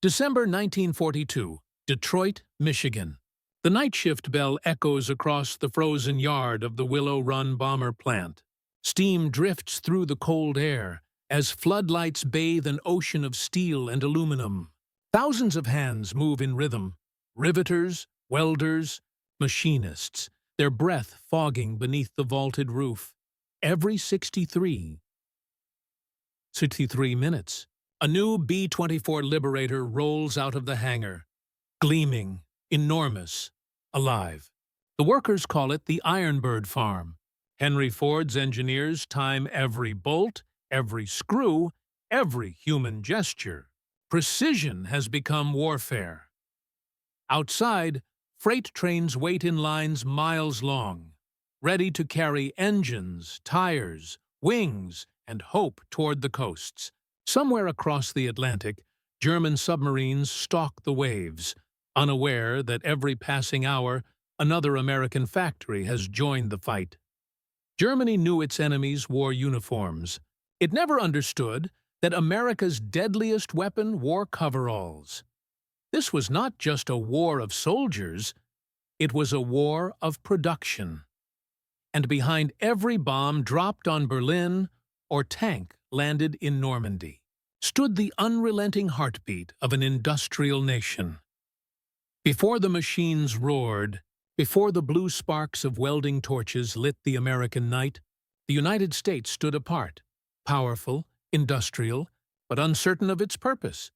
December 1942, Detroit, Michigan. The night shift bell echoes across the frozen yard of the Willow Run bomber plant. Steam drifts through the cold air as floodlights bathe an ocean of steel and aluminum. Thousands of hands move in rhythm. Riveters, welders, machinists, their breath fogging beneath the vaulted roof. Every 63 minutes, a new B-24 Liberator rolls out of the hangar, gleaming, enormous, alive. The workers call it the Ironbird Farm. Henry Ford's engineers time every bolt, every screw, every human gesture. Precision has become warfare. Outside, freight trains wait in lines miles long, ready to carry engines, tires, wings, and hope toward the coasts. Somewhere across the Atlantic, German submarines stalk the waves, unaware that every passing hour another American factory has joined the fight. Germany knew its enemies wore uniforms. It never understood that America's deadliest weapon wore coveralls. This was not just a war of soldiers, it was a war of production. And behind every bomb dropped on Berlin or tank landed in Normandy stood the unrelenting heartbeat of an industrial nation. Before the machines roared, before the blue sparks of welding torches lit the American night, the United States stood apart, powerful, industrial, but uncertain of its purpose.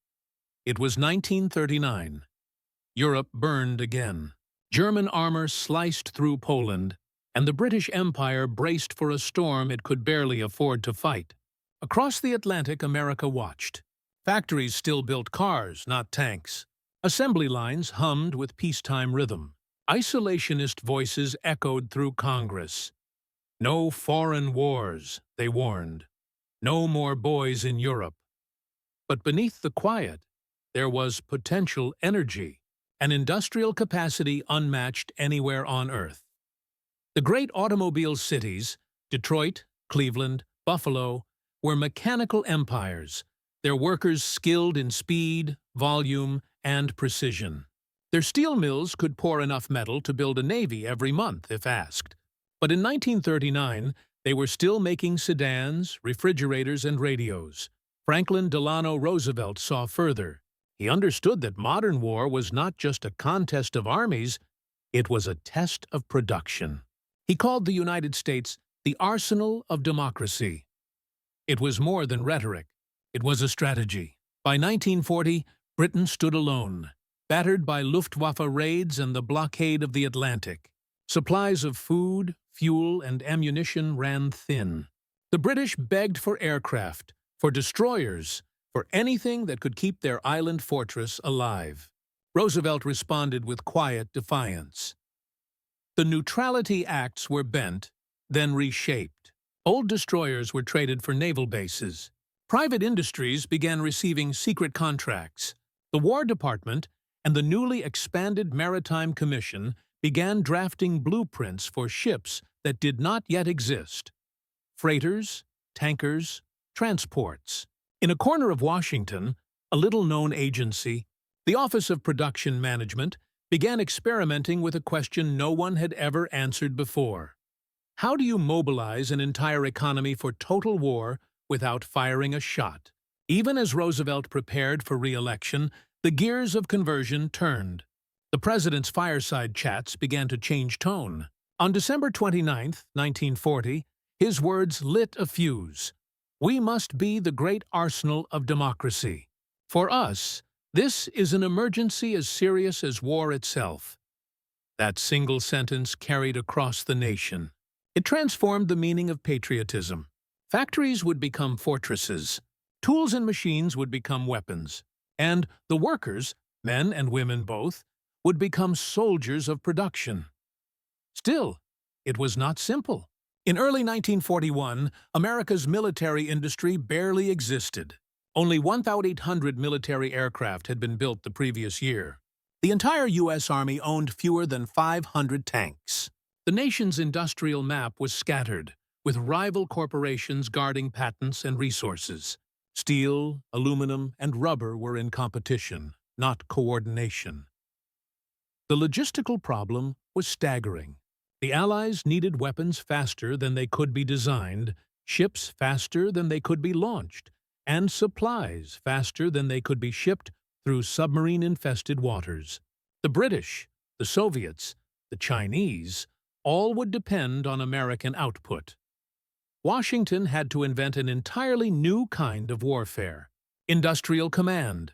It was 1939. Europe burned again. German armor sliced through Poland, and the British Empire braced for a storm it could barely afford to fight. Across the Atlantic, America watched. Factories still built cars, not tanks. Assembly lines hummed with peacetime rhythm. Isolationist voices echoed through Congress. No foreign wars, they warned. No more boys in Europe. But beneath the quiet, there was potential energy, an industrial capacity unmatched anywhere on Earth. The great automobile cities, Detroit, Cleveland, Buffalo, were mechanical empires, their workers skilled in speed, volume, and precision. Their steel mills could pour enough metal to build a navy every month, if asked. But in 1939, they were still making sedans, refrigerators, and radios. Franklin Delano Roosevelt saw further. He understood that modern war was not just a contest of armies, it was a test of production. He called the United States the arsenal of democracy. It was more than rhetoric. It was a strategy. By 1940, Britain stood alone, battered by Luftwaffe raids and the blockade of the Atlantic. Supplies of food, fuel, and ammunition ran thin. The British begged for aircraft, for destroyers, for anything that could keep their island fortress alive. Roosevelt responded with quiet defiance. The Neutrality Acts were bent, then reshaped. Old destroyers were traded for naval bases. Private industries began receiving secret contracts. The War Department and the newly expanded Maritime Commission began drafting blueprints for ships that did not yet exist. Freighters, tankers, transports. In a corner of Washington, a little-known agency, the Office of Production Management, began experimenting with a question no one had ever answered before. How do you mobilize an entire economy for total war without firing a shot? Even as Roosevelt prepared for re-election, the gears of conversion turned. The president's fireside chats began to change tone. On December 29, 1940, his words lit a fuse. We must be the great arsenal of democracy. For us, this is an emergency as serious as war itself. That single sentence carried across the nation. It transformed the meaning of patriotism. Factories would become fortresses. Tools and machines would become weapons. And the workers, men and women both, would become soldiers of production. Still, it was not simple. In early 1941, America's military industry barely existed. Only 1,800 military aircraft had been built the previous year. The entire U.S. Army owned fewer than 500 tanks. The nation's industrial map was scattered, with rival corporations guarding patents and resources. Steel, aluminum, and rubber were in competition, not coordination. The logistical problem was staggering. The Allies needed weapons faster than they could be designed, ships faster than they could be launched, and supplies faster than they could be shipped through submarine-infested waters. The British, the Soviets, the Chinese, all would depend on American output. Washington had to invent an entirely new kind of warfare: industrial command.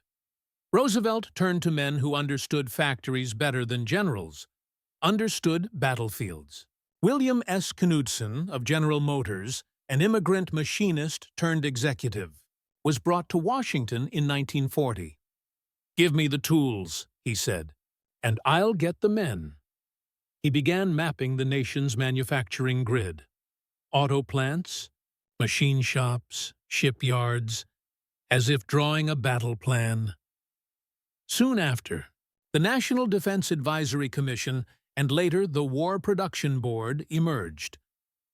Roosevelt turned to men who understood factories better than generals, understood battlefields. William S. Knudsen of General Motors, an immigrant machinist turned executive, was brought to Washington in 1940. "Give me the tools," he said, "and I'll get the men." He began mapping the nation's manufacturing grid. Auto plants, machine shops, shipyards, as if drawing a battle plan. Soon after, the National Defense Advisory Commission and later the War Production Board emerged.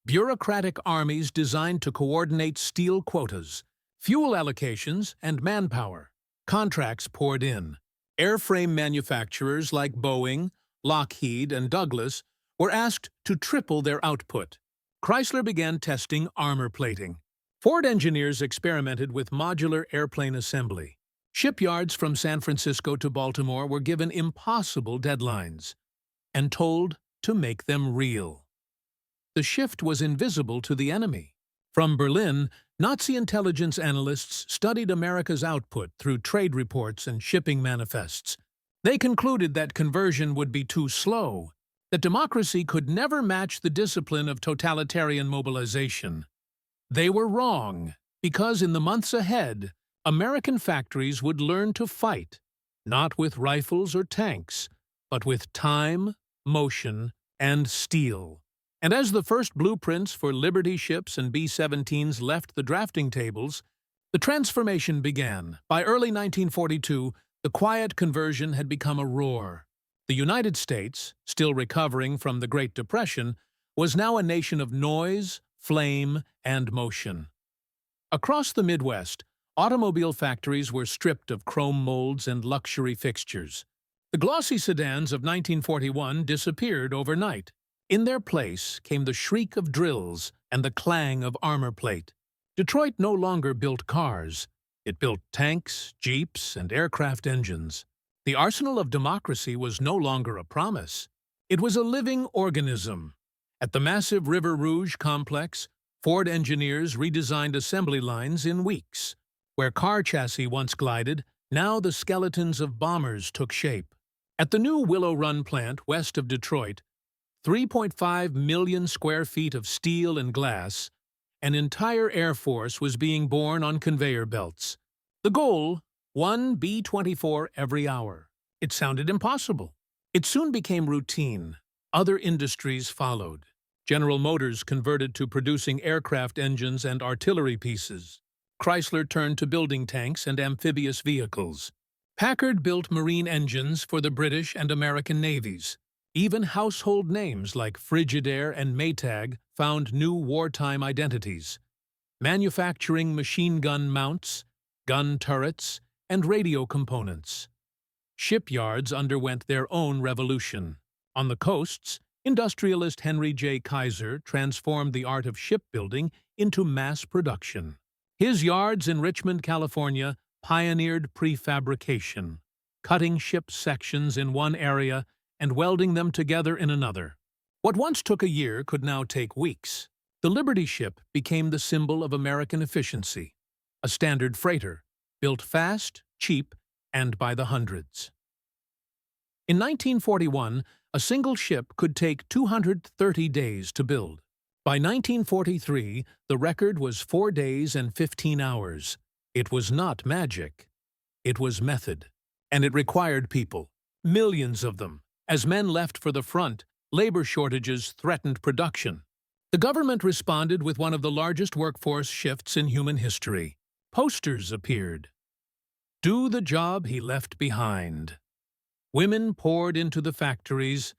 Bureaucratic armies designed to coordinate steel quotas, fuel allocations, and manpower. Contracts poured in. Airframe manufacturers like Boeing, Lockheed, and Douglas were asked to triple their output. Chrysler began testing armor plating. Ford engineers experimented with modular airplane assembly. Shipyards from San Francisco to Baltimore were given impossible deadlines and told to make them real. The shift was invisible to the enemy. From Berlin, Nazi intelligence analysts studied America's output through trade reports and shipping manifests. They concluded that conversion would be too slow, that democracy could never match the discipline of totalitarian mobilization. They were wrong, because in the months ahead, American factories would learn to fight, not with rifles or tanks, but with time, motion, and steel. And as the first blueprints for Liberty ships and B-17s left the drafting tables, the transformation began. By early 1942, the quiet conversion had become a roar. The United States, still recovering from the Great Depression, was now a nation of noise, flame, and motion. Across the Midwest, automobile factories were stripped of chrome molds and luxury fixtures. The glossy sedans of 1941 disappeared overnight. In their place came the shriek of drills and the clang of armor plate. Detroit no longer built cars. It built tanks, jeeps, and aircraft engines. The arsenal of democracy was no longer a promise. It was a living organism. At the massive River Rouge complex, Ford engineers redesigned assembly lines in weeks. Where car chassis once glided, now the skeletons of bombers took shape. At the new Willow Run plant west of Detroit, 3.5 million square feet of steel and glass, an entire air force was being born on conveyor belts. The goal, one B-24 every hour. It sounded impossible. It soon became routine. Other industries followed. General Motors converted to producing aircraft engines and artillery pieces. Chrysler turned to building tanks and amphibious vehicles. Packard built marine engines for the British and American navies. Even household names like Frigidaire and Maytag found new wartime identities. Manufacturing machine gun mounts, gun turrets, and radio components. Shipyards underwent their own revolution. On the coasts, industrialist Henry J. Kaiser transformed the art of shipbuilding into mass production. His yards in Richmond, California, pioneered prefabrication, cutting ship sections in one area and welding them together in another. What once took a year could now take weeks. The Liberty ship became the symbol of American efficiency, a standard freighter, built fast, cheap, and by the hundreds. In 1941, a single ship could take 230 days to build. By 1943, the record was 4 days and 15 hours. It was not magic. It was method. And it required people, millions of them. As men left for the front, labor shortages threatened production. The government responded with one of the largest workforce shifts in human history. Posters appeared. Do the job he left behind. Women poured into the factories,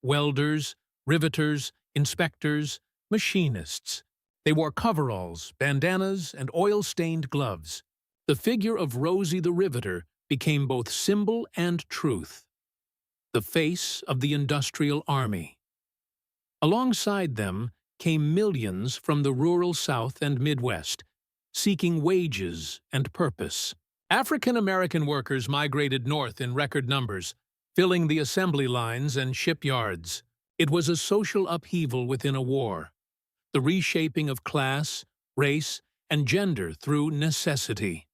welders, riveters, inspectors, machinists. They wore coveralls, bandanas, and oil-stained gloves. The figure of Rosie the Riveter became both symbol and truth, the face of the industrial army. Alongside them came millions from the rural South and Midwest, seeking wages and purpose. African American workers migrated north in record numbers, filling the assembly lines and shipyards. It was a social upheaval within a war, the reshaping of class, race, and gender through necessity.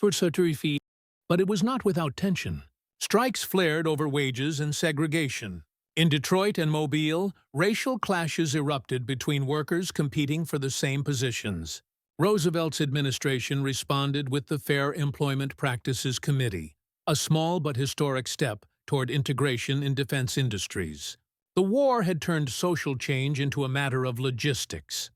But it was not without tension. Strikes flared over wages and segregation. In Detroit and Mobile, racial clashes erupted between workers competing for the same positions. Roosevelt's administration responded with the Fair Employment Practices Committee, a small but historic step toward integration in defense industries. The war had turned social change into a matter of logistics.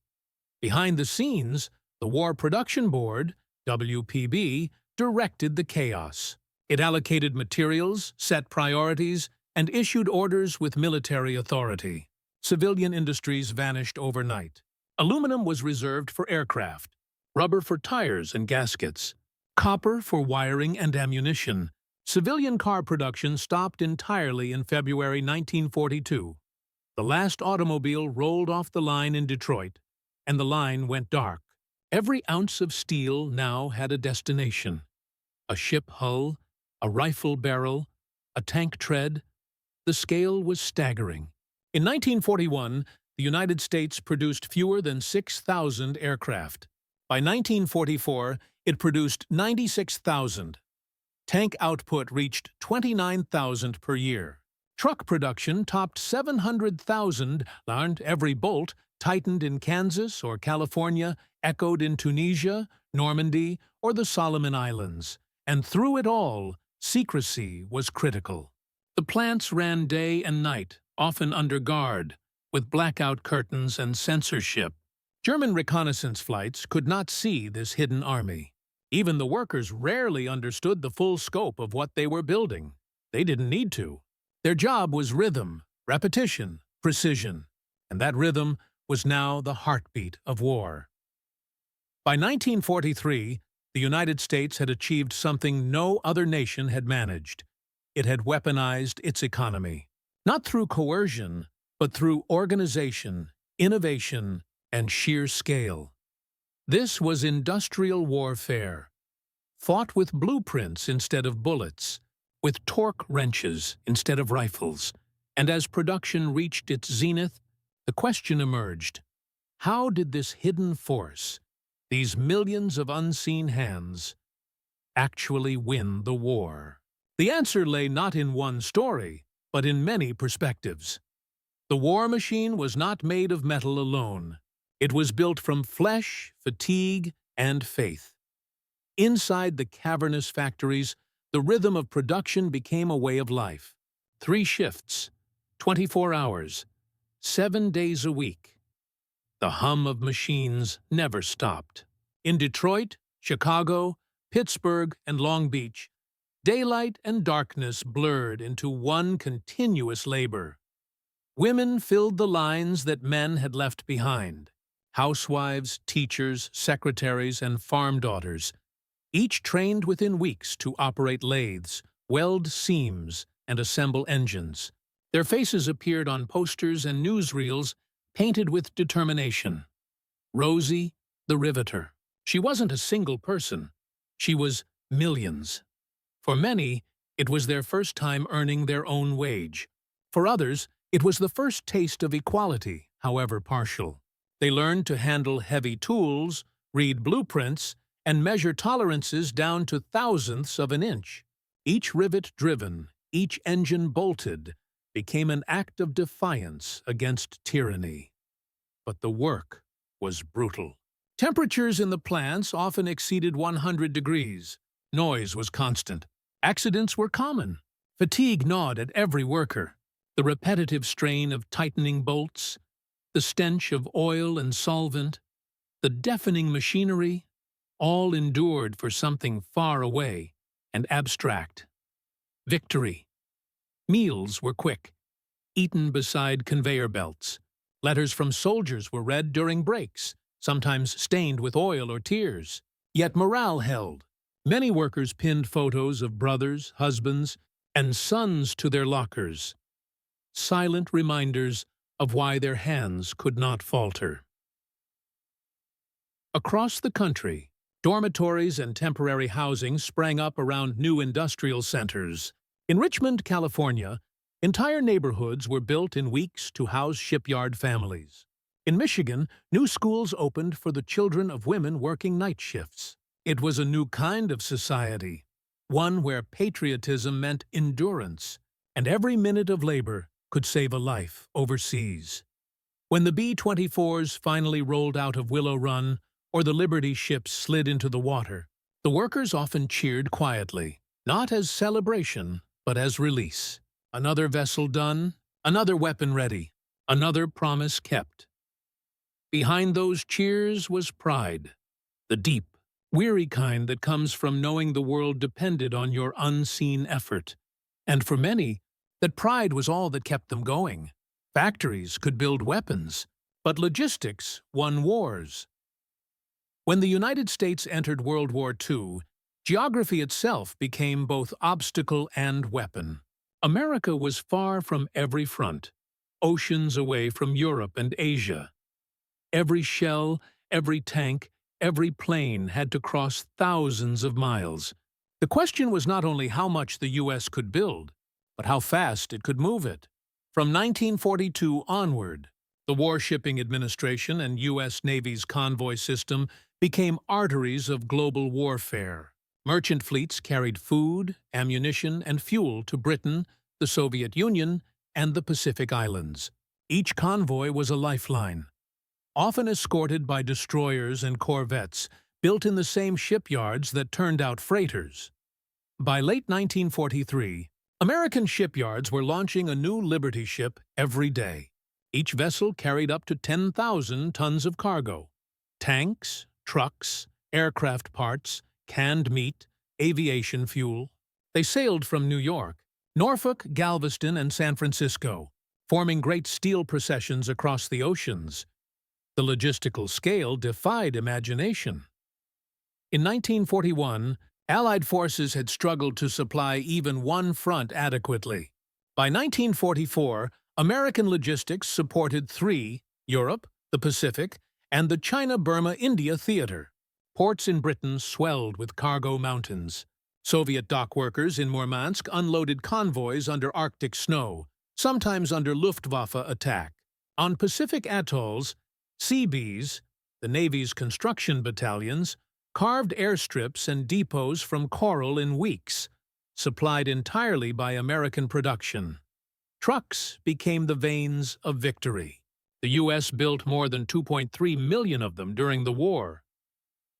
Behind the scenes, the War Production Board, WPB, directed the chaos. It allocated materials, set priorities, and issued orders with military authority. Civilian industries vanished overnight. Aluminum was reserved for aircraft, rubber for tires and gaskets, copper for wiring and ammunition. Civilian car production stopped entirely in February 1942. The last automobile rolled off the line in Detroit, and the line went dark. Every ounce of steel now had a destination. A ship hull, a rifle barrel, a tank tread. The scale was staggering. In 1941, the United States produced fewer than 6,000 aircraft. By 1944, it produced 96,000. Tank output reached 29,000 per year. Truck production topped 700,000, and every bolt tightened in Kansas or California, echoed in Tunisia, Normandy, or the Solomon Islands. And through it all, secrecy was critical. The plants ran day and night, often under guard, with blackout curtains and censorship. German reconnaissance flights could not see this hidden army. Even the workers rarely understood the full scope of what they were building. They didn't need to. Their job was rhythm, repetition, precision, and that rhythm was now the heartbeat of war. By 1943, the United States had achieved something no other nation had managed. It had weaponized its economy, not through coercion, but through organization, innovation, and sheer scale. This was industrial warfare, fought with blueprints instead of bullets, with torque wrenches instead of rifles. And as production reached its zenith, the question emerged: how did this hidden force, these millions of unseen hands, actually win the war? The answer lay not in one story, but in many perspectives. The war machine was not made of metal alone. It was built from flesh, fatigue, and faith. Inside the cavernous factories, the rhythm of production became a way of life. 3 shifts, 24 hours, 7 days a week. The hum of machines never stopped. In Detroit, Chicago, Pittsburgh, and Long Beach, daylight and darkness blurred into one continuous labor. Women filled the lines that men had left behind. Housewives, teachers, secretaries, and farm daughters, each trained within weeks to operate lathes, weld seams, and assemble engines. Their faces appeared on posters and newsreels painted with determination. Rosie the Riveter. She wasn't a single person. She was millions. For many, it was their first time earning their own wage. For others, it was the first taste of equality, however partial. They learned to handle heavy tools, read blueprints, and measure tolerances down to thousandths of an inch. Each rivet driven, each engine bolted, became an act of defiance against tyranny. But the work was brutal. Temperatures in the plants often exceeded 100 degrees. Noise was constant. Accidents were common. Fatigue gnawed at every worker. The repetitive strain of tightening bolts, the stench of oil and solvent, the deafening machinery, all endured for something far away and abstract. Victory. Meals were quick, eaten beside conveyor belts. Letters from soldiers were read during breaks, sometimes stained with oil or tears. Yet morale held. Many workers pinned photos of brothers, husbands, and sons to their lockers, silent reminders of why their hands could not falter. Across the country, dormitories and temporary housing sprang up around new industrial centers. In Richmond, California, entire neighborhoods were built in weeks to house shipyard families. In Michigan, new schools opened for the children of women working night shifts. It was a new kind of society, one where patriotism meant endurance, and every minute of labor could save a life overseas. When the B-24s finally rolled out of Willow Run, or the Liberty ships slid into the water, the workers often cheered quietly, not as celebration, but as release. Another vessel done, another weapon ready, another promise kept. Behind those cheers was pride, the deep, weary kind that comes from knowing the world depended on your unseen effort. And for many, that pride was all that kept them going. Factories could build weapons, but logistics won wars. When the United States entered World War II, geography itself became both obstacle and weapon. America was far from every front, oceans away from Europe and Asia. Every shell, every tank, every plane had to cross thousands of miles. The question was not only how much the U.S. could build, but how fast it could move it. From 1942 onward, the Warshipping Administration and U.S. Navy's convoy system became arteries of global warfare. Merchant fleets carried food, ammunition, and fuel to Britain, the Soviet Union, and the Pacific Islands. Each convoy was a lifeline, often escorted by destroyers and corvettes built in the same shipyards that turned out freighters. By late 1943, American shipyards were launching a new Liberty ship every day. Each vessel carried up to 10,000 tons of cargo: tanks, trucks, aircraft parts, canned meat, aviation fuel. They sailed from New York, Norfolk, Galveston, and San Francisco, forming great steel processions across the oceans. The logistical scale defied imagination. In 1941, Allied forces had struggled to supply even one front adequately. By 1944, American logistics supported three: Europe, the Pacific, and the China-Burma-India theater. Ports in Britain swelled with cargo mountains. Soviet dock workers in Murmansk unloaded convoys under Arctic snow, sometimes under Luftwaffe attack. On Pacific atolls, Seabees, the Navy's construction battalions, carved airstrips and depots from coral in weeks, supplied entirely by American production. Trucks became the veins of victory. The U.S. built more than 2.3 million of them during the war,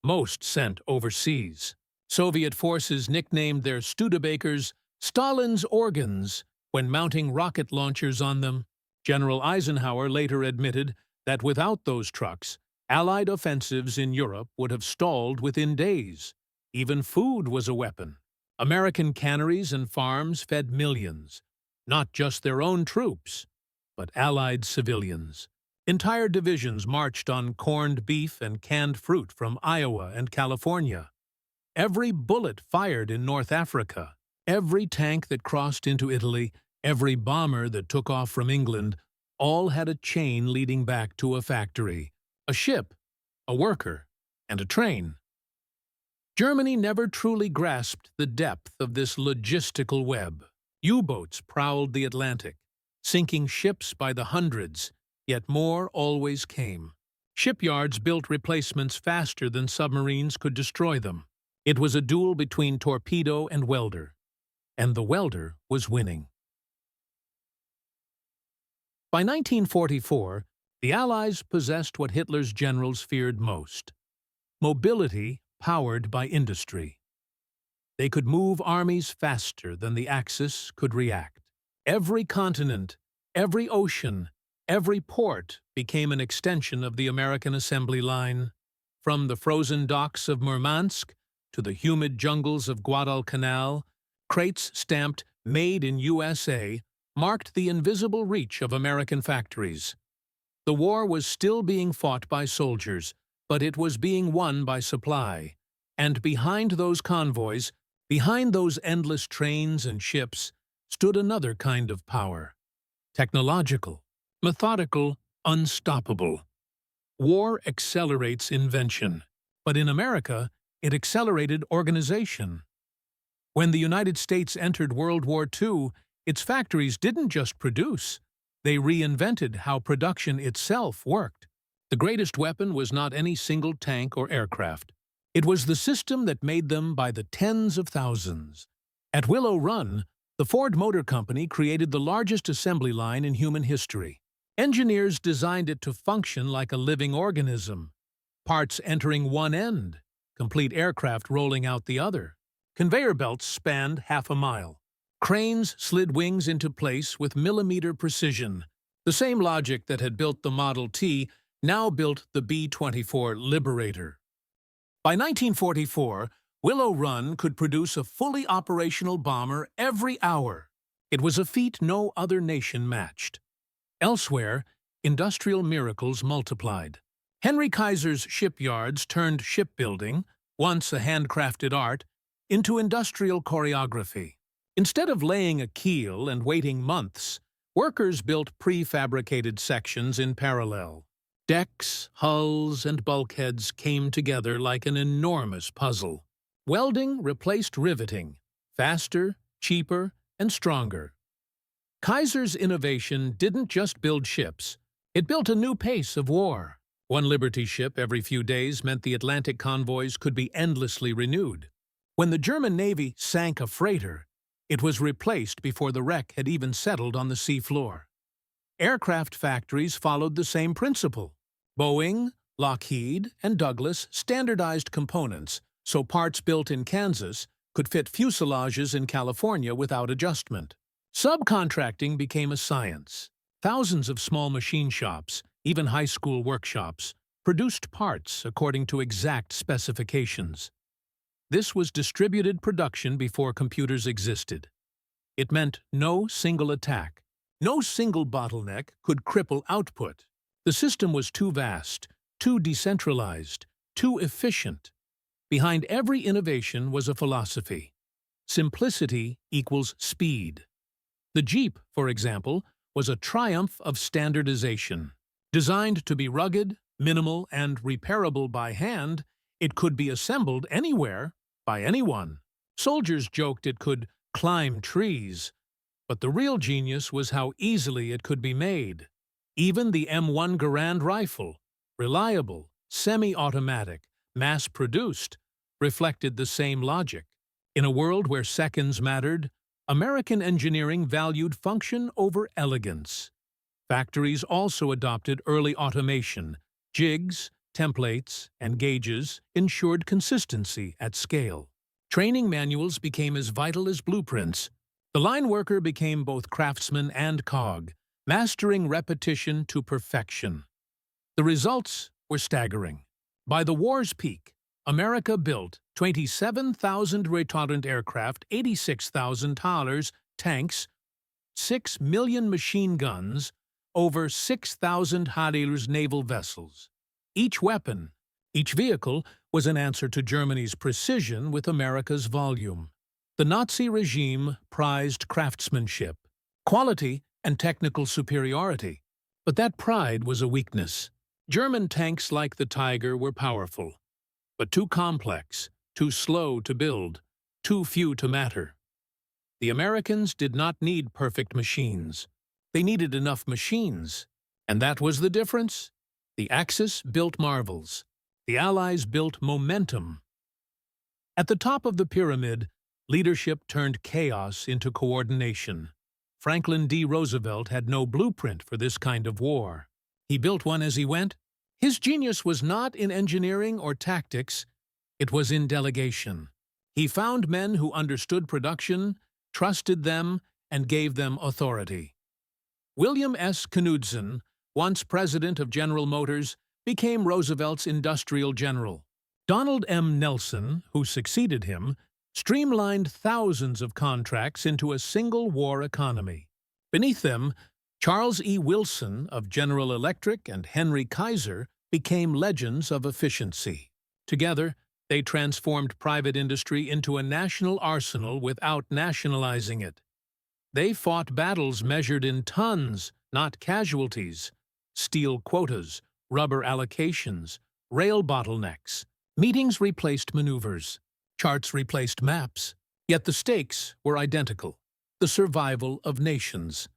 most sent overseas. Soviet forces nicknamed their Studebakers Stalin's organs when mounting rocket launchers on them. General Eisenhower later admitted that without those trucks, Allied offensives in Europe would have stalled within days. Even food was a weapon. American canneries and farms fed millions, not just their own troops, but Allied civilians. Entire divisions marched on corned beef and canned fruit from Iowa and California. Every bullet fired in North Africa, every tank that crossed into Italy, every bomber that took off from England, all had a chain leading back to a factory, a ship, a worker, and a train. Germany never truly grasped the depth of this logistical web. U-boats prowled the Atlantic, sinking ships by the hundreds, yet more always came. Shipyards built replacements faster than submarines could destroy them. It was a duel between torpedo and welder, and the welder was winning. By 1944, the Allies possessed what Hitler's generals feared most: mobility powered by industry. They could move armies faster than the Axis could react. Every continent, every ocean, every port became an extension of the American assembly line. From the frozen docks of Murmansk to the humid jungles of Guadalcanal, crates stamped "Made in USA" marked the invisible reach of American factories. The war was still being fought by soldiers, but it was being won by supply. And behind those convoys, behind those endless trains and ships, stood another kind of power. Technological, methodical, unstoppable. War accelerates invention, but in America, it accelerated organization. When the United States entered World War II, its factories didn't just produce, they reinvented how production itself worked. The greatest weapon was not any single tank or aircraft. It was the system that made them by the tens of thousands. At Willow Run, the Ford Motor Company created the largest assembly line in human history. Engineers designed it to function like a living organism, parts entering one end, complete aircraft rolling out the other. Conveyor belts spanned half a mile. Cranes slid wings into place with millimeter precision. The same logic that had built the Model T now built the B-24 Liberator. By 1944, Willow Run could produce a fully operational bomber every hour. It was a feat no other nation matched. Elsewhere, industrial miracles multiplied. Henry Kaiser's shipyards turned shipbuilding, once a handcrafted art, into industrial choreography. Instead of laying a keel and waiting months, workers built prefabricated sections in parallel. Decks, hulls, and bulkheads came together like an enormous puzzle. Welding replaced riveting, faster, cheaper, and stronger. Kaiser's innovation didn't just build ships, it built a new pace of war. One Liberty ship every few days meant the Atlantic convoys could be endlessly renewed. When the German Navy sank a freighter, it was replaced before the wreck had even settled on the seafloor. Aircraft factories followed the same principle. Boeing, Lockheed, and Douglas standardized components so parts built in Kansas could fit fuselages in California without adjustment. Subcontracting became a science. Thousands of small machine shops, even high school workshops, produced parts according to exact specifications. This was distributed production before computers existed. It meant no single attack, no single bottleneck could cripple output. The system was too vast, too decentralized, too efficient. Behind every innovation was a philosophy. Simplicity equals speed. The Jeep, for example, was a triumph of standardization. Designed to be rugged, minimal, and repairable by hand, it could be assembled anywhere, by anyone. Soldiers joked it could climb trees, but the real genius was how easily it could be made. Even the M1 Garand rifle, reliable, semi-automatic, mass-produced, reflected the same logic. In a world where seconds mattered, American engineering valued function over elegance. Factories also adopted early automation. Jigs, templates, and gauges ensured consistency at scale. Training manuals became as vital as blueprints. The line worker became both craftsman and cog, mastering repetition to perfection. The results were staggering. By the war's peak, America built 27,000 retardant aircraft, 86,000 TALRs, tanks, 6 million machine guns, over 6,000 Harriers naval vessels. Each weapon, each vehicle, was an answer to Germany's precision with America's volume. The Nazi regime prized craftsmanship, quality, and technical superiority. But that pride was a weakness. German tanks like the Tiger were powerful, but too complex, too slow to build, too few to matter. The Americans did not need perfect machines. They needed enough machines. And that was the difference. The Axis built marvels. The Allies built momentum. At the top of the pyramid, leadership turned chaos into coordination. Franklin D. Roosevelt had no blueprint for this kind of war. He built one as he went. His genius was not in engineering or tactics, it was in delegation. He found men who understood production, trusted them, and gave them authority. William S. Knudsen, once president of General Motors, became Roosevelt's industrial general. Donald M. Nelson, who succeeded him, streamlined thousands of contracts into a single war economy. Beneath them, Charles E. Wilson of General Electric and Henry Kaiser became legends of efficiency. Together, They transformed private industry into a national arsenal without nationalizing it. They fought battles measured in tons, not casualties. Steel quotas, rubber allocations, rail bottlenecks. Meetings replaced maneuvers. Charts replaced maps. Yet the stakes were identical: the survival of nations.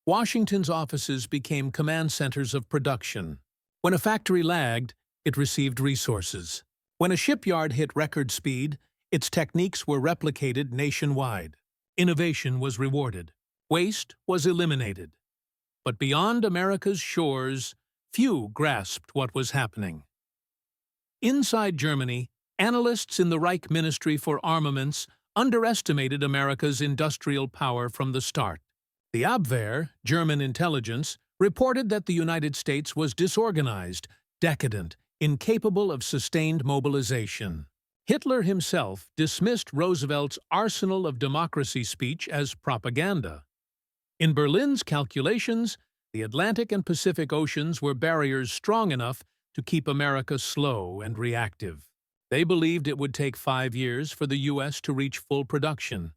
Washington's offices became command centers of production. When a factory lagged, it received resources. When a shipyard hit record speed, its techniques were replicated nationwide. Innovation was rewarded. Waste was eliminated. But beyond America's shores, few grasped what was happening. Inside Germany, analysts in the Reich Ministry for Armaments underestimated America's industrial power from the start. The Abwehr, German intelligence, reported that the United States was disorganized, decadent, incapable of sustained mobilization. Hitler himself dismissed Roosevelt's arsenal of democracy speech as propaganda. In Berlin's calculations, the Atlantic and Pacific Oceans were barriers strong enough to keep America slow and reactive. They believed it would take 5 years for the U.S. to reach full production.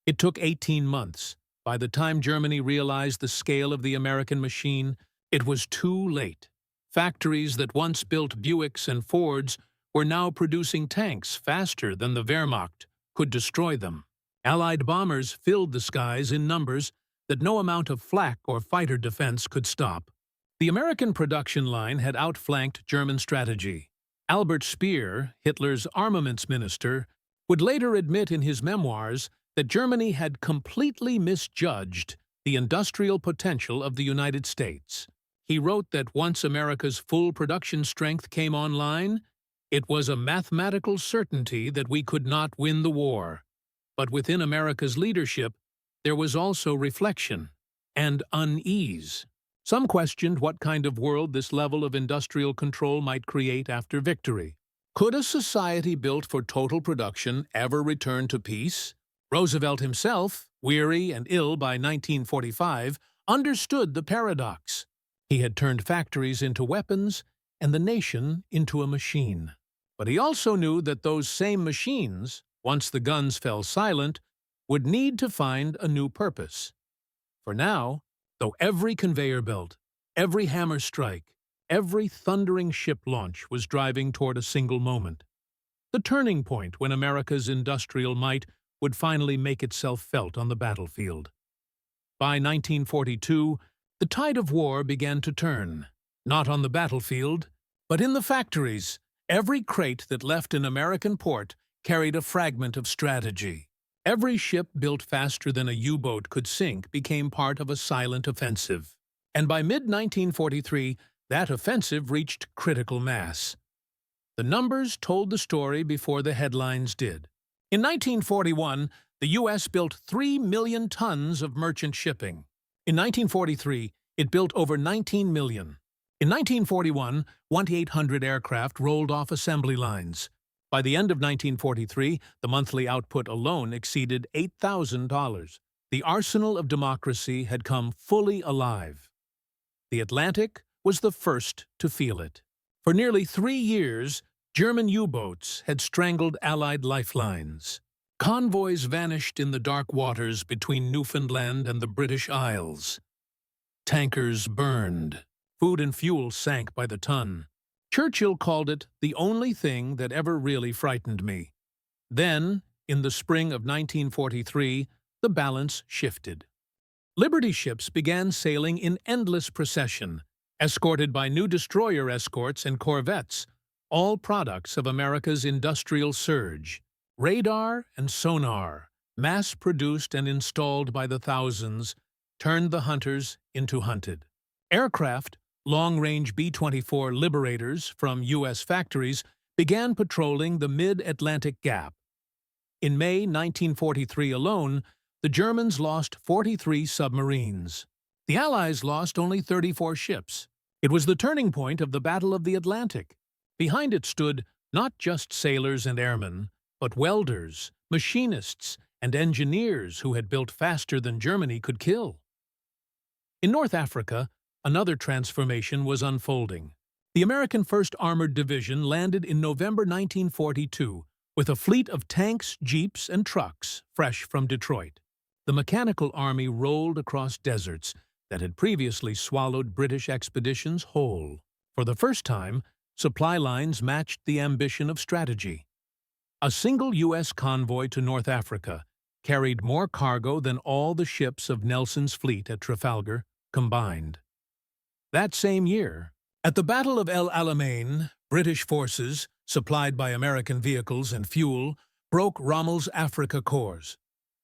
It took 18 months. By the time Germany realized the scale of the American machine, it was too late. Factories that once built Buicks and Fords were now producing tanks faster than the Wehrmacht could destroy them. Allied bombers filled the skies in numbers that no amount of flak or fighter defense could stop. The American production line had outflanked German strategy. Albert Speer, Hitler's armaments minister, would later admit in his memoirs that Germany had completely misjudged the industrial potential of the United States. He wrote that once America's full production strength came online, it was a mathematical certainty that we could not win the war. But within America's leadership, there was also reflection and unease. Some questioned what kind of world this level of industrial control might create after victory. Could a society built for total production ever return to peace? Roosevelt himself, weary and ill by 1945, understood the paradox. He had turned factories into weapons and the nation into a machine. But he also knew that those same machines, once the guns fell silent, would need to find a new purpose. For now, though every conveyor belt, every hammer strike, every thundering ship launch was driving toward a single moment, the turning point when America's industrial might would finally make itself felt on the battlefield. By 1942, the tide of war began to turn, not on the battlefield, but in the factories. Every crate that left an American port carried a fragment of strategy. Every ship built faster than a U-boat could sink became part of a silent offensive. And by mid-1943, that offensive reached critical mass. The numbers told the story before the headlines did. In 1941, the U.S. built 3 million tons of merchant shipping. In 1943, it built over 19 million. In 1941, 2,800 aircraft rolled off assembly lines. By the end of 1943, the monthly output alone exceeded $8,000. The arsenal of democracy had come fully alive. The Atlantic was the first to feel it. For nearly 3 years, German U-boats had strangled Allied lifelines. Convoys vanished in the dark waters between Newfoundland and the British Isles. Tankers burned. Food and fuel sank by the ton. Churchill called it the only thing that ever really frightened me. Then, in the spring of 1943, the balance shifted. Liberty ships began sailing in endless procession, escorted by new destroyer escorts and corvettes, all products of America's industrial surge. Radar and sonar, mass-produced and installed by the thousands, turned the hunters into hunted. Aircraft, long-range B-24 Liberators from U.S. factories, began patrolling the mid-Atlantic Gap. In May 1943 alone, the Germans lost 43 submarines. The Allies lost only 34 ships. It was the turning point of the Battle of the Atlantic. Behind it stood not just sailors and airmen, but welders, machinists, and engineers who had built faster than Germany could kill. In North Africa, another transformation was unfolding. The American 1st Armored Division landed in November 1942 with a fleet of tanks, jeeps, and trucks fresh from Detroit. The mechanical army rolled across deserts that had previously swallowed British expeditions whole. For the first time, supply lines matched the ambition of strategy. A single U.S. convoy to North Africa carried more cargo than all the ships of Nelson's fleet at Trafalgar combined. That same year, at the Battle of El Alamein, British forces, supplied by American vehicles and fuel, broke Rommel's Afrika Korps.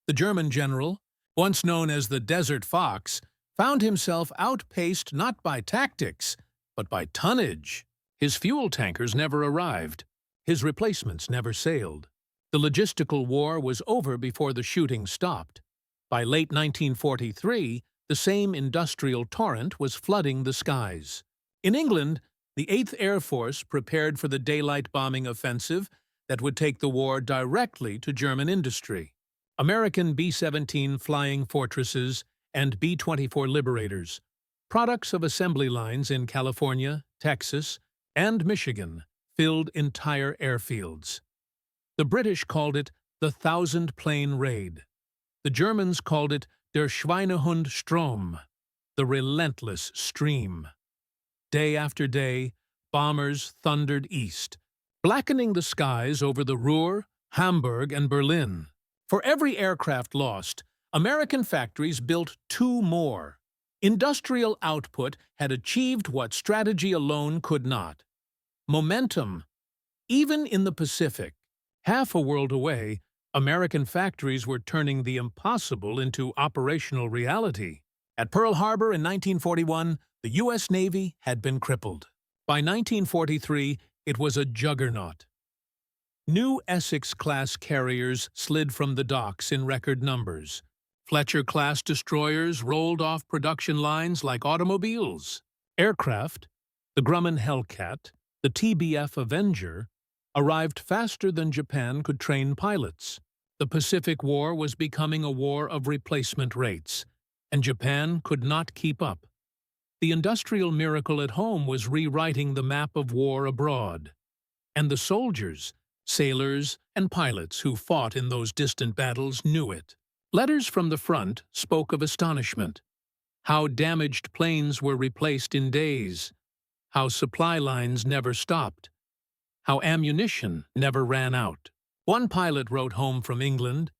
The German general, once known as the Desert Fox, found himself outpaced not by tactics, but by tonnage. His fuel tankers never arrived. His replacements never sailed. The logistical war was over before the shooting stopped. By late 1943, the same industrial torrent was flooding the skies. In England, the 8th Air Force prepared for the daylight bombing offensive that would take the war directly to German industry. American B-17 Flying Fortresses and B-24 Liberators, products of assembly lines in California, Texas, and Michigan, filled entire airfields. The British called it the Thousand-Plane Raid. The Germans called it der Schweinehund-Strom, the relentless stream. Day after day, bombers thundered east, blackening the skies over the Ruhr, Hamburg, and Berlin. For every aircraft lost, American factories built 2 more. Industrial output had achieved what strategy alone could not. Momentum. Even in the Pacific, half a world away, American factories were turning the impossible into operational reality. At Pearl Harbor in 1941, the U.S. Navy had been crippled. By 1943, it was a juggernaut. New Essex-class carriers slid from the docks in record numbers. Fletcher-class destroyers rolled off production lines like automobiles. Aircraft, the Grumman Hellcat, the TBF Avenger, arrived faster than Japan could train pilots. The Pacific War was becoming a war of replacement rates, and Japan could not keep up. The industrial miracle at home was rewriting the map of war abroad. And the soldiers, sailors, and pilots who fought in those distant battles knew it. Letters from the front spoke of astonishment. How damaged planes were replaced in days. How supply lines never stopped. How ammunition never ran out. One pilot wrote home from England,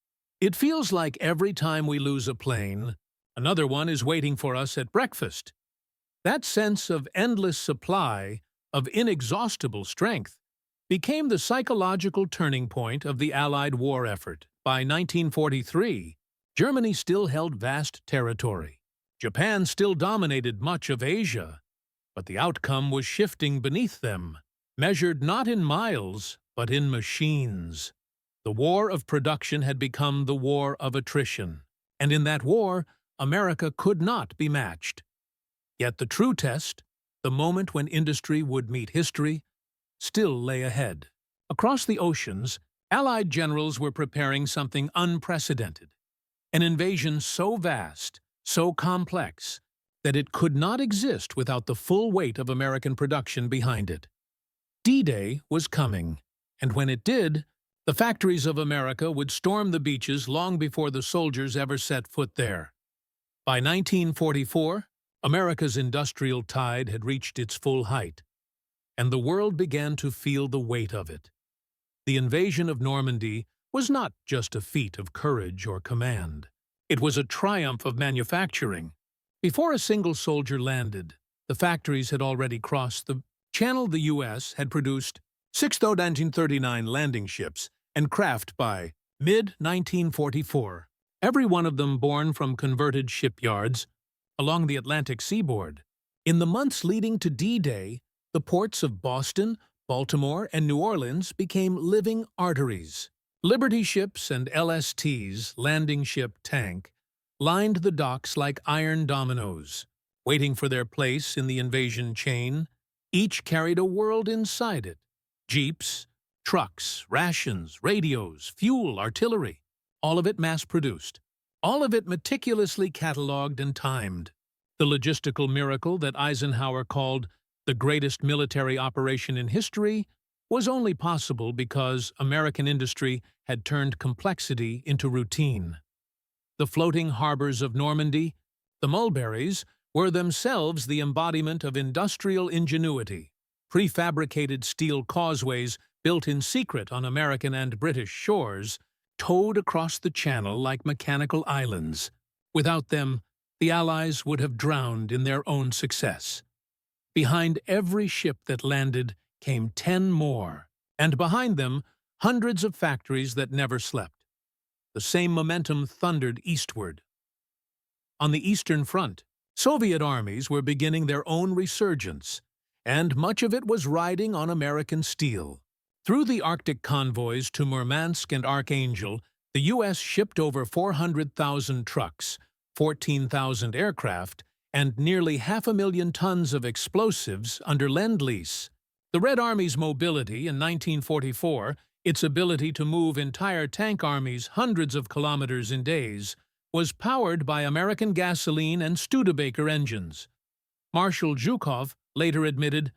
"It feels like every time we lose a plane, another one is waiting for us at breakfast." That sense of endless supply, of inexhaustible strength, became the psychological turning point of the Allied war effort. By 1943, Germany still held vast territory. Japan still dominated much of Asia, but the outcome was shifting beneath them, measured not in miles, but in machines. The war of production had become the war of attrition, and in that war, America could not be matched. Yet the true test, the moment when industry would meet history, still lay ahead. Across the oceans, Allied generals were preparing something unprecedented, an invasion so vast, so complex, that it could not exist without the full weight of American production behind it. D-Day was coming, and when it did, the factories of America would storm the beaches long before the soldiers ever set foot there. By 1944, America's industrial tide had reached its full height, and the world began to feel the weight of it. The invasion of Normandy was not just a feat of courage or command. It was a triumph of manufacturing. Before a single soldier landed, the factories had already crossed the channel. The U.S. had produced 6,1939 landing ships and craft by mid-1944, every one of them born from converted shipyards along the Atlantic seaboard. In the months leading to D-Day, the ports of Boston, Baltimore, and New Orleans became living arteries. Liberty ships and LSTs, landing ship tank, lined the docks like iron dominoes, waiting for their place in the invasion chain. Each carried a world inside it. Jeeps, trucks, rations, radios, fuel, artillery, all of it mass-produced. All of it meticulously catalogued and timed. The logistical miracle that Eisenhower called The greatest military operation in history was only possible because American industry had turned complexity into routine. The floating harbors of Normandy, the mulberries, were themselves the embodiment of industrial ingenuity. Prefabricated steel causeways built in secret on American and British shores towed across the channel like mechanical islands. Without them, the Allies would have drowned in their own success. Behind every ship that landed came 10 more, and behind them, hundreds of factories that never slept. The same momentum thundered eastward. On the Eastern Front, Soviet armies were beginning their own resurgence, and much of it was riding on American steel. Through the Arctic convoys to Murmansk and Archangel, the U.S. shipped over 400,000 trucks, 14,000 aircraft, and nearly 500,000 tons of explosives under Lend-Lease. The Red Army's mobility in 1944, its ability to move entire tank armies hundreds of kilometers in days, was powered by American gasoline and Studebaker engines. Marshal Zhukov later admitted,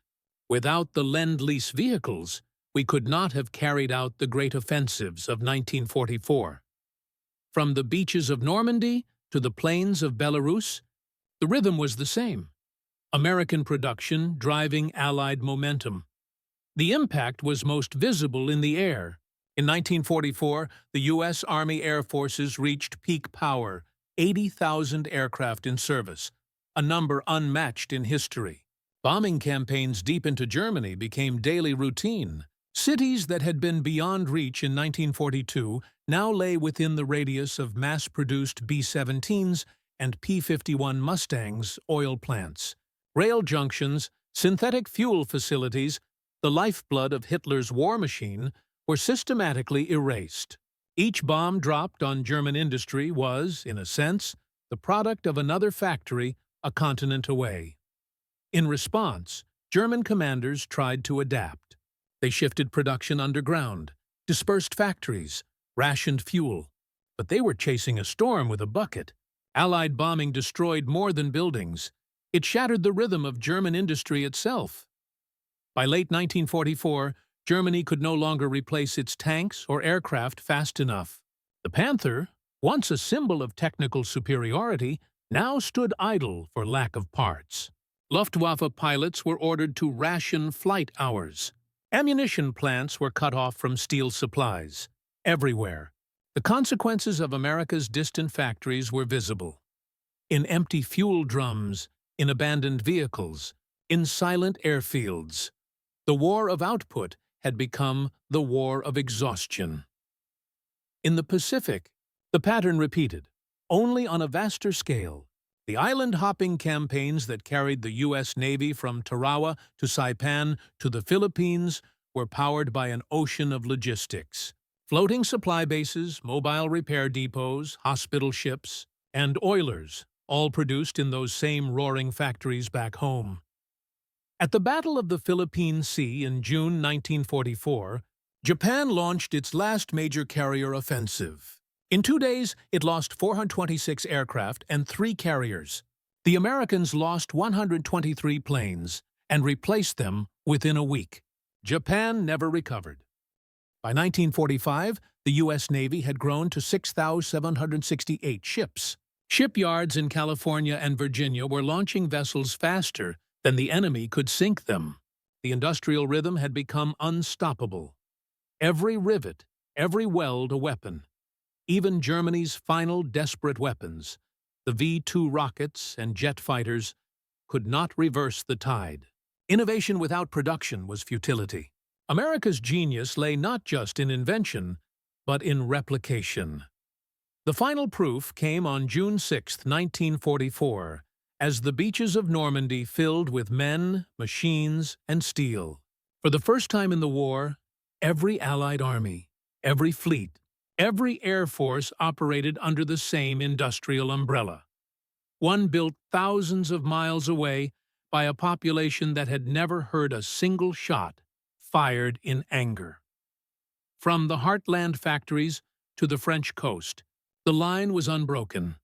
"Without the Lend-Lease vehicles, we could not have carried out the great offensives of 1944. From the beaches of Normandy to the plains of Belarus, the rhythm was the same. American production driving Allied momentum. The impact was most visible in the air. In 1944, the U.S. Army Air Forces reached peak power, 80,000 aircraft in service, a number unmatched in history. Bombing campaigns deep into Germany became daily routine. Cities that had been beyond reach in 1942 now lay within the radius of mass-produced B-17s and P-51 Mustangs oil plants. Rail junctions, synthetic fuel facilities, the lifeblood of Hitler's war machine, were systematically erased. Each bomb dropped on German industry was, in a sense, the product of another factory a continent away. In response, German commanders tried to adapt. They shifted production underground, dispersed factories, rationed fuel. But they were chasing a storm with a bucket. Allied bombing destroyed more than buildings. It shattered the rhythm of German industry itself. By late 1944, Germany could no longer replace its tanks or aircraft fast enough. The Panther, once a symbol of technical superiority, now stood idle for lack of parts. Luftwaffe pilots were ordered to ration flight hours. Ammunition plants were cut off from steel supplies. Everywhere, the consequences of America's distant factories were visible. In empty fuel drums, in abandoned vehicles, in silent airfields. The war of output had become the war of exhaustion. In the Pacific, the pattern repeated, only on a vaster scale. The island-hopping campaigns that carried the U.S. Navy from Tarawa to Saipan to the Philippines were powered by an ocean of logistics. Floating supply bases, mobile repair depots, hospital ships, and oilers, all produced in those same roaring factories back home. At the Battle of the Philippine Sea in June 1944, Japan launched its last major carrier offensive. In 2 days, it lost 426 aircraft and 3 carriers. The Americans lost 123 planes and replaced them within a week. Japan never recovered. By 1945, the U.S. Navy had grown to 6,768 ships. Shipyards in California and Virginia were launching vessels faster than the enemy could sink them. The industrial rhythm had become unstoppable. Every rivet, every weld a weapon. Even Germany's final desperate weapons, the V-2 rockets and jet fighters, could not reverse the tide. Innovation without production was futility. America's genius lay not just in invention, but in replication. The final proof came on June 6, 1944, as the beaches of Normandy filled with men, machines, and steel. For the first time in the war, every Allied army, every fleet, every air force operated under the same industrial umbrella. One built thousands of miles away by a population that had never heard a single shot fired in anger. From the heartland factories to the French coast, the line was unbroken.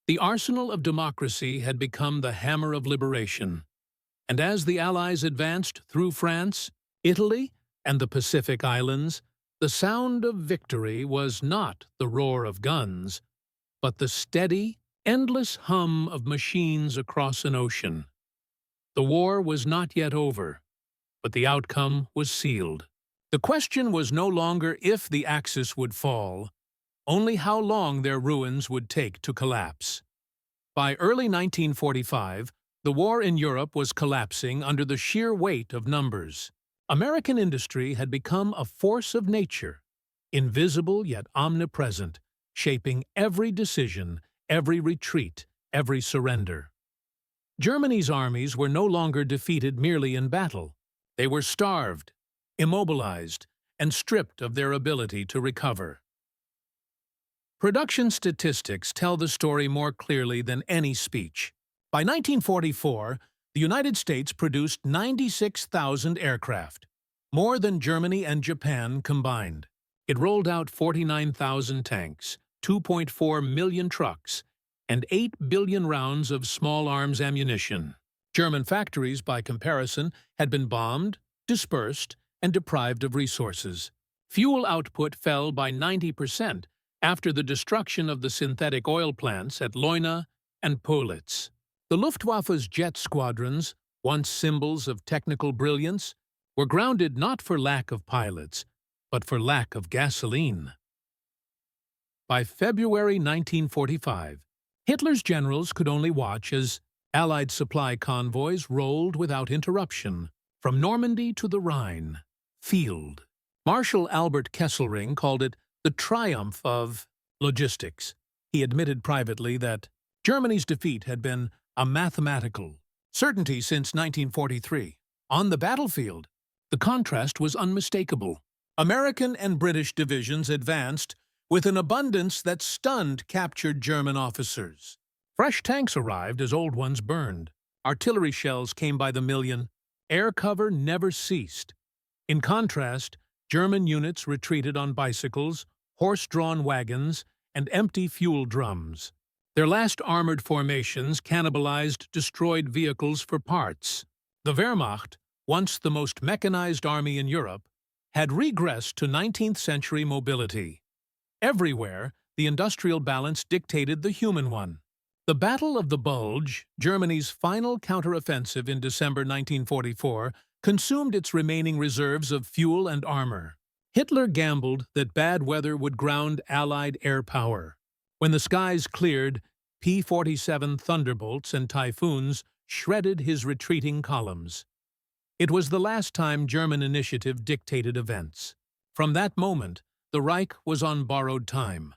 The arsenal of democracy had become the hammer of liberation. And as the Allies advanced through France, Italy, and the Pacific Islands, the sound of victory was not the roar of guns, but the steady, endless hum of machines across an ocean. The war was not yet over, but the outcome was sealed. The question was no longer if the Axis would fall, only how long their ruins would take to collapse. By early 1945, the war in Europe was collapsing under the sheer weight of numbers. American industry had become a force of nature, invisible yet omnipresent, shaping every decision, every retreat, every surrender. Germany's armies were no longer defeated merely in battle. They were starved, immobilized, and stripped of their ability to recover. Production statistics tell the story more clearly than any speech. By 1944, the United States produced 96,000 aircraft, more than Germany and Japan combined. It rolled out 49,000 tanks, 2.4 million trucks, and 8 billion rounds of small arms ammunition. German factories, by comparison, had been bombed, dispersed, and deprived of resources. Fuel output fell by 90% after the destruction of the synthetic oil plants at Leuna and Politz. The Luftwaffe's jet squadrons, once symbols of technical brilliance, were grounded not for lack of pilots, but for lack of gasoline. By February 1945, Hitler's generals could only watch as Allied supply convoys rolled without interruption from Normandy to the Rhine. Field. Marshal Albert Kesselring called it the triumph of logistics. He admitted privately that Germany's defeat had been a mathematical certainty since 1943. On the battlefield, the contrast was unmistakable. American and British divisions advanced with an abundance that stunned captured German officers. Fresh tanks arrived as old ones burned. Artillery shells came by the million. Air cover never ceased. In contrast, German units retreated on bicycles, horse-drawn wagons, and empty fuel drums. Their last armored formations cannibalized destroyed vehicles for parts. The Wehrmacht, once the most mechanized army in Europe, had regressed to 19th-century mobility. Everywhere, the industrial balance dictated the human one. The Battle of the Bulge, Germany's final counteroffensive in December 1944, consumed its remaining reserves of fuel and armor. Hitler gambled that bad weather would ground Allied air power. When the skies cleared, P-47 Thunderbolts and Typhoons shredded his retreating columns. It was the last time German initiative dictated events. From that moment, the Reich was on borrowed time.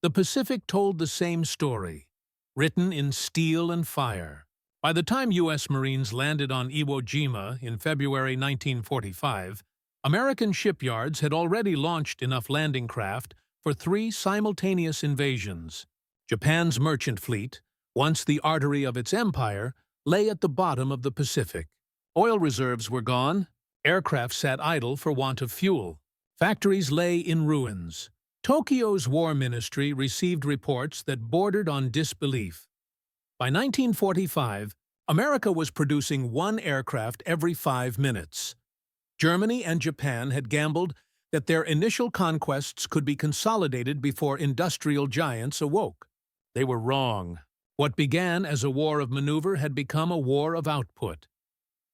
The Pacific told the same story, written in steel and fire. By the time U.S. Marines landed on Iwo Jima in February 1945, American shipyards had already launched enough landing craft for 3 simultaneous invasions. Japan's merchant fleet, once the artery of its empire, lay at the bottom of the Pacific. Oil reserves were gone, aircraft sat idle for want of fuel. Factories lay in ruins. Tokyo's war ministry received reports that bordered on disbelief. By 1945, America was producing 1 aircraft every 5 minutes. Germany and Japan had gambled that their initial conquests could be consolidated before industrial giants awoke. They were wrong. What began as a war of maneuver had become a war of output.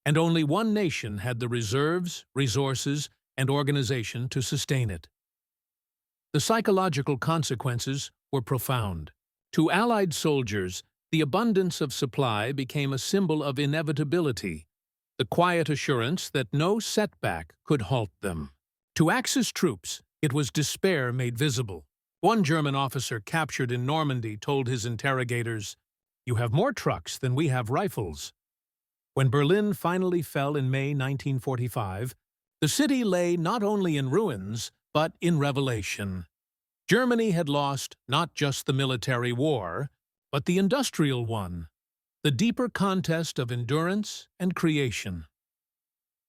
And only one nation had the reserves, resources, and organization to sustain it. The psychological consequences were profound. To Allied soldiers, the abundance of supply became a symbol of inevitability, the quiet assurance that no setback could halt them. To Axis troops, it was despair made visible. One German officer captured in Normandy told his interrogators, "You have more trucks than we have rifles." When Berlin finally fell in May 1945, the city lay not only in ruins, but in revelation. Germany had lost not just the military war, but the industrial one, the deeper contest of endurance and creation.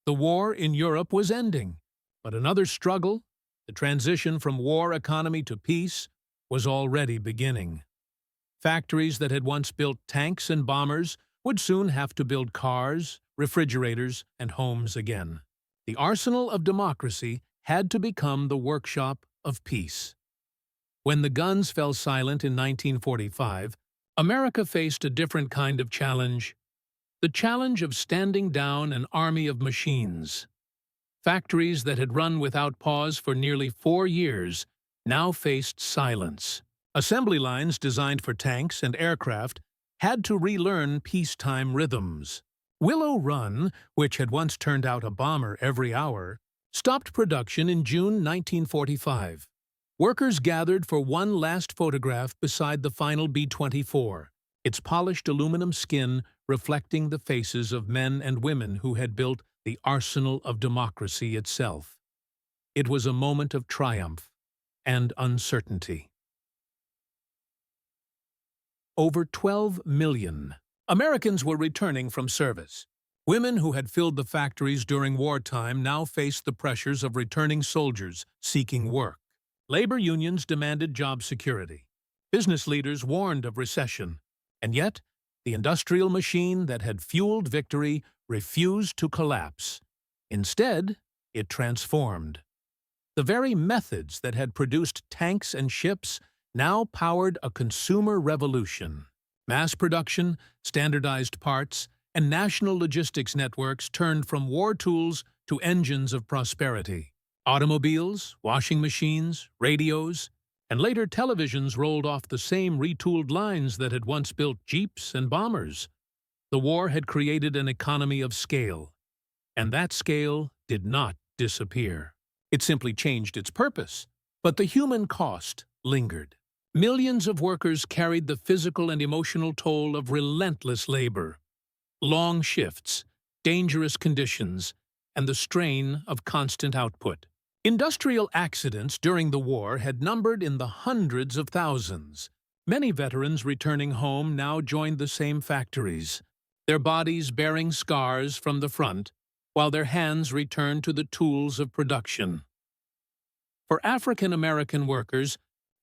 The war in Europe was ending, but another struggle, the transition from war economy to peace, was already beginning. Factories that had once built tanks and bombers would soon have to build cars, refrigerators, and homes again. The arsenal of democracy had to become the workshop of peace. When the guns fell silent in 1945, America faced a different kind of challenge. The challenge of standing down an army of machines. Factories that had run without pause for nearly 4 years now faced silence. Assembly lines designed for tanks and aircraft had to relearn peacetime rhythms. Willow Run, which had once turned out a bomber every hour, stopped production in June 1945. Workers gathered for one last photograph beside the final B-24, its polished aluminum skin reflecting the faces of men and women who had built the arsenal of democracy itself. It was a moment of triumph and uncertainty. Over 12 million Americans were returning from service. Women who had filled the factories during wartime now faced the pressures of returning soldiers seeking work. Labor unions demanded job security. Business leaders warned of recession. And yet, the industrial machine that had fueled victory refused to collapse. Instead, it transformed. The very methods that had produced tanks and ships now powered a consumer revolution. Mass production, standardized parts, and national logistics networks turned from war tools to engines of prosperity. Automobiles, washing machines, radios, and later televisions rolled off the same retooled lines that had once built jeeps and bombers. The war had created an economy of scale, and that scale did not disappear. It simply changed its purpose, but the human cost lingered. Millions of workers carried the physical and emotional toll of relentless labor. Long shifts, dangerous conditions, and the strain of constant output. Industrial accidents during the war had numbered in the hundreds of thousands. Many veterans returning home now joined the same factories, their bodies bearing scars from the front, while their hands returned to the tools of production. For African American workers,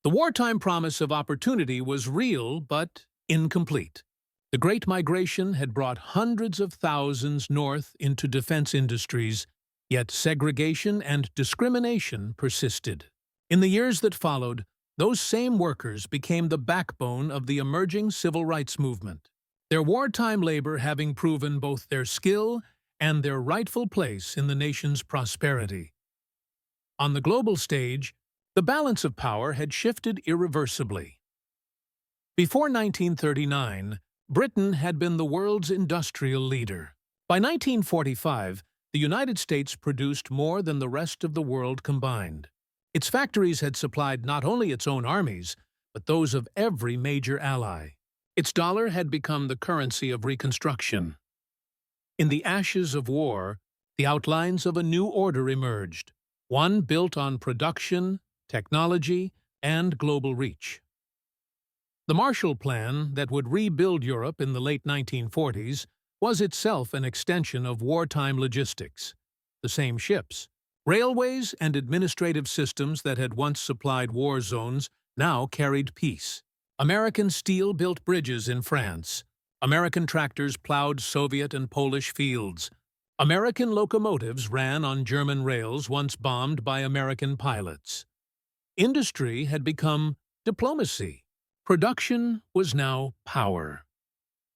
the wartime promise of opportunity was real but incomplete. The Great Migration had brought hundreds of thousands north into defense industries, yet segregation and discrimination persisted. In the years that followed, those same workers became the backbone of the emerging civil rights movement, their wartime labor having proven both their skill and their rightful place in the nation's prosperity. On the global stage, the balance of power had shifted irreversibly. Before 1939, Britain had been the world's industrial leader. By 1945, the United States produced more than the rest of the world combined. Its factories had supplied not only its own armies, but those of every major ally. Its dollar had become the currency of reconstruction. In the ashes of war, the outlines of a new order emerged, one built on production, technology, and global reach. The Marshall Plan that would rebuild Europe in the late 1940s was itself an extension of wartime logistics. The same ships, railways, and administrative systems that had once supplied war zones now carried peace. American steel built bridges in France. American tractors plowed Soviet and Polish fields. American locomotives ran on German rails once bombed by American pilots. Industry had become diplomacy. Production was now power.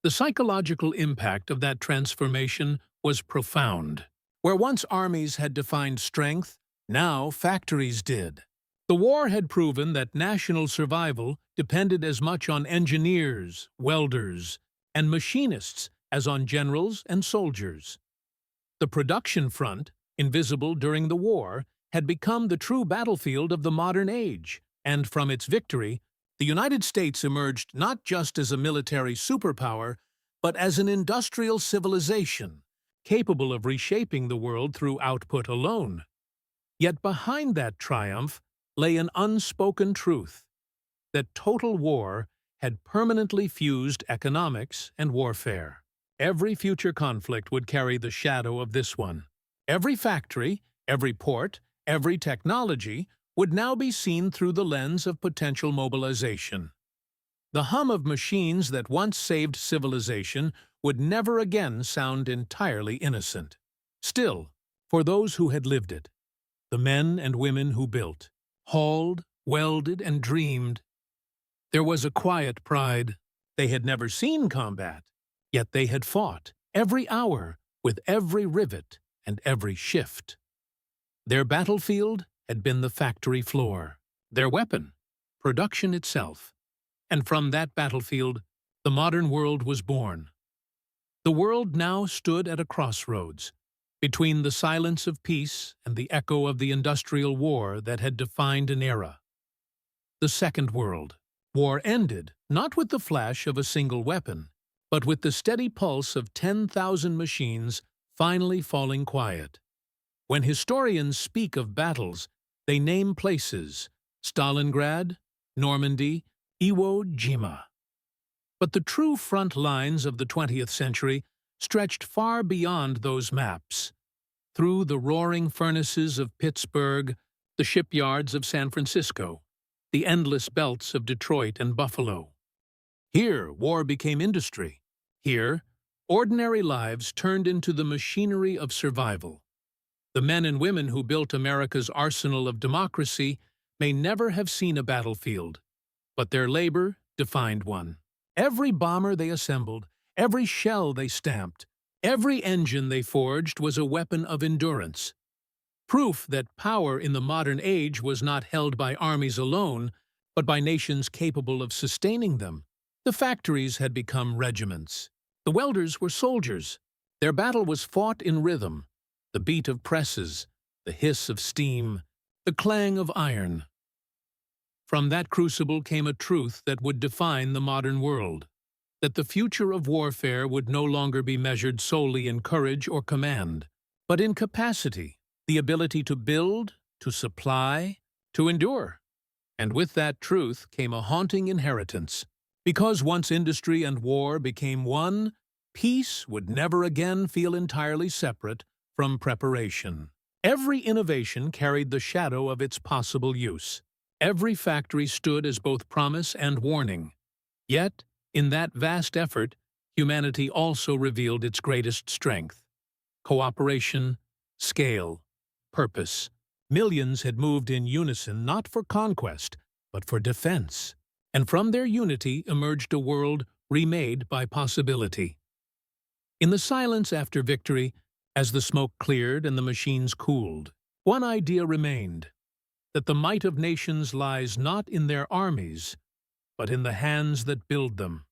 The psychological impact of that transformation was profound. Where once armies had defined strength, now factories did. The war had proven that national survival depended as much on engineers, welders, and machinists as on generals and soldiers. The production front, invisible during the war, had become the true battlefield of the modern age, and from its victory, the United States emerged not just as a military superpower, but as an industrial civilization, capable of reshaping the world through output alone. Yet behind that triumph lay an unspoken truth, that total war had permanently fused economics and warfare. Every future conflict would carry the shadow of this one. Every factory, every port, every technology would now be seen through the lens of potential mobilization. The hum of machines that once saved civilization would never again sound entirely innocent. Still, for those who had lived it, the men and women who built, hauled, welded, and dreamed, there was a quiet pride. They had never seen combat, yet they had fought, every hour, with every rivet and every shift. Their battlefield had been the factory floor, their weapon, production itself. And from that battlefield, the modern world was born. The world now stood at a crossroads, between the silence of peace and the echo of the industrial war that had defined an era. The Second World War ended not with the flash of a single weapon, but with the steady pulse of 10,000 machines finally falling quiet. When historians speak of battles, they name places: Stalingrad, Normandy, Iwo Jima. But the true front lines of the 20th century stretched far beyond those maps. Through the roaring furnaces of Pittsburgh, the shipyards of San Francisco, the endless belts of Detroit and Buffalo. Here, war became industry. Here, ordinary lives turned into the machinery of survival. The men and women who built America's arsenal of democracy may never have seen a battlefield, but their labor defined one. Every bomber they assembled, every shell they stamped, every engine they forged was a weapon of endurance. Proof that power in the modern age was not held by armies alone, but by nations capable of sustaining them. The factories had become regiments. The welders were soldiers. Their battle was fought in rhythm, the beat of presses, the hiss of steam, the clang of iron. From that crucible came a truth that would define the modern world, that the future of warfare would no longer be measured solely in courage or command, but in capacity, the ability to build, to supply, to endure. And with that truth came a haunting inheritance. Because once industry and war became one, peace would never again feel entirely separate from preparation. Every innovation carried the shadow of its possible use. Every factory stood as both promise and warning. Yet, in that vast effort, humanity also revealed its greatest strength: cooperation, scale, purpose. Millions had moved in unison not for conquest, but for defense. And from their unity emerged a world remade by possibility. In the silence after victory, as the smoke cleared and the machines cooled, one idea remained: that the might of nations lies not in their armies, but in the hands that build them.